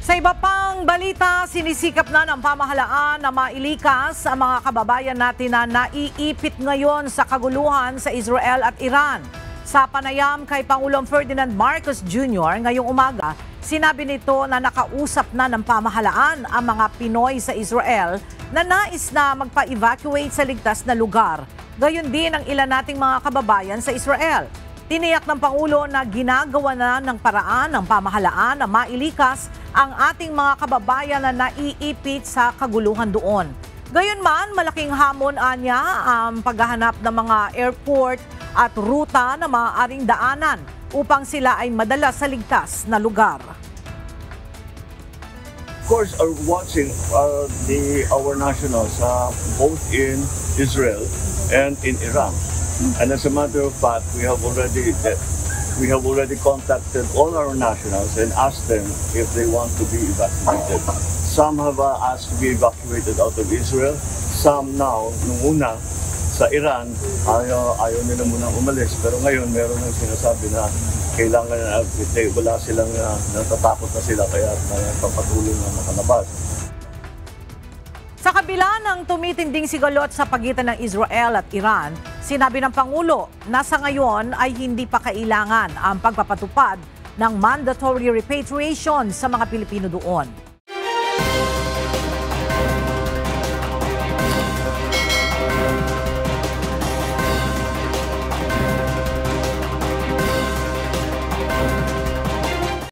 Sa iba pang balita, sinisikap na ng pamahalaan na mailikas ang mga kababayan natin na naiipit ngayon sa kaguluhan sa Israel at Iran. Sa panayam kay Pangulong Ferdinand Marcos Jr. ngayong umaga, sinabi nito na nakausap na ng pamahalaan ang mga Pinoy sa Israel na nais na magpa-evacuate sa ligtas na lugar. Gayon din ang ilan nating mga kababayan sa Israel. Tiniyak ng Pangulo na ginagawa na ng paraan ng pamahalaan na mailikas ang ating mga kababayan na naiipit sa kaguluhan doon. Gayunman, malaking hamon anya ang paghahanap ng mga airport at ruta na maaaring daanan upang sila ay madala sa ligtas na lugar. Of course, are watching our nationals both in Israel and in Iran. And as a matter of fact, we have already contacted all our nationals and asked them if they want to be evacuated. Some have asked to be evacuated out of Israel. Some now, nung una, sa Iran, ayaw nila munang umalis. Pero ngayon, meron nang sinasabi na kailangan na, wala silang natatakot na sila kaya papatuloy na makalabas. Sa kabila ng tumitinding sigalot sa pagitan ng Israel at Iran, sinabi ng Pangulo na sa ngayon ay hindi pa kailangan ang pagpapatupad ng mandatory repatriation sa mga Pilipino doon.